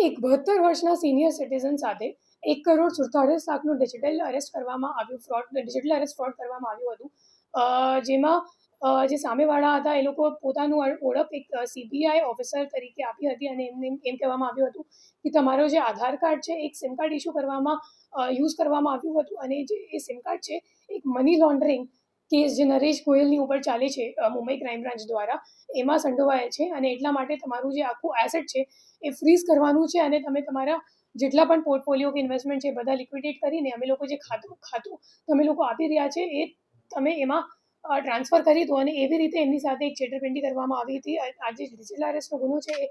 એક 72 વર્ષના senior citizen સાથે 1,47,00,000નું ડિજિટલ અરેસ્ટ કરવામાં આવ્યું. ડિજિટલ અરેસ્ટ ફ્રોડ કરવામાં આવ્યું હતું, જેમાં જે સામેવાળા હતા એ લોકો પોતાનું ઓળખ એક CBI ઓફિસર તરીકે આપી હતી અને એમને એમ કહેવામાં આવ્યું હતું કે તમારો જે આધાર કાર્ડ છે એક સિમ કાર્ડ ઇસ્યુ કરવામાં યુઝ કરવામાં આવ્યું હતું અને જે એ સિમ કાર્ડ છે એક મની લોન્ડરિંગ કેસ જે નરેશ ગોયલની ઉપર ચાલે છે મુંબઈ ક્રાઇમ બ્રાન્ચ દ્વારા, એમાં સંડોવાયેલ છે અને એટલા માટે તમારું જે આખું એસેટ છે એ ફ્રીઝ કરવાનું છે અને તમે તમારા જેટલા પણ પોર્ટફોલિયો કે ઇન્વેસ્ટમેન્ટ છે બધા લિક્વિડેટ કરીને અમે લોકો જે ખાતું તમે લોકો આપી રહ્યા છે એ તમે એમાં ટ્રાન્સફર કરી દો. અને એવી રીતે એમની સાથે એક છેતરપિંડી કરવામાં આવી હતી. આ જે ડિજિટલ અરેસ્ટનો ગુનો છે એ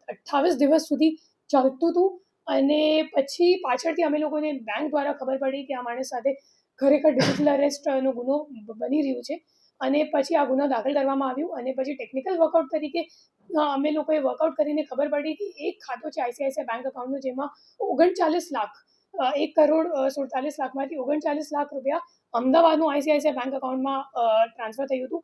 28 દિવસ સુધી ચાલતું હતું અને પછી પાછળથી અમે લોકોને બેંક દ્વારા ખબર પડી કે આ માણસ સાથે ખરેખર ડિજિટલ અરેસ્ટનો ગુનો બની રહ્યું છે અને પછી આ ગુનો દાખલ કરવામાં આવ્યું અને પછી ટેકનિકલ વર્કઆઉટ તરીકે અમે લોકોએ વર્કઆઉટ કરીને ખબર પડી કે એક ખાતું છે ICICI બેંક અકાઉન્ટનું, જેમાં 39 લાખ 1,47,00,000માંથી 39 લાખ રૂપિયા અમદાવાદનું ICICI બેંક અકાઉન્ટમાં ટ્રાન્સફર થયું હતું.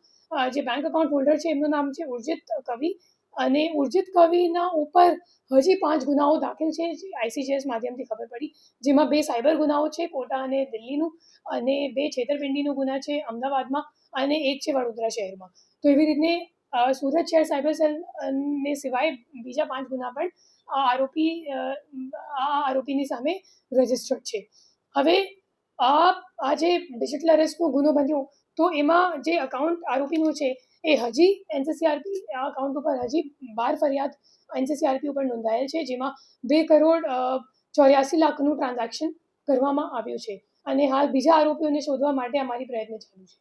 જે બેંક અકાઉન્ટ હોલ્ડર છે એમનું નામ છે ઉર્જિત કવિ અને ઉર્જિત કવિના ઉપર હજી 5 ગુનાઓ દાખલ છે જે ICJS માધ્યમથી ખબર પડી, જેમાં 2 સાયબર ગુનાઓ છે કોટા અને દિલ્હીનું અને 2 છેતરપિંડીનું ગુના છે અમદાવાદમાં અને એક છે વડોદરા શહેરમાં. તો એવી રીતને સુરત શહેર સાયબર સેલને સિવાય બીજા 5 ગુના પણ આરોપીની સામે રજિસ્ટર્ડ છે. હવે આ જે ડિજિટલ અરેસ્ટનો ગુનો બન્યો તો એમાં જે અકાઉન્ટ આરોપીનું છે એ હજી NCCRP આ અકાઉન્ટ ઉપર હજી 12 ફરિયાદ NCCRP ઉપર નોંધાયેલ છે, જેમાં 2,84,00,000નું ટ્રાન્ઝેક્શન કરવામાં આવ્યું છે અને હાલ બીજા આરોપીઓને શોધવા માટે અમારી પ્રયત્ન ચાલુ છે.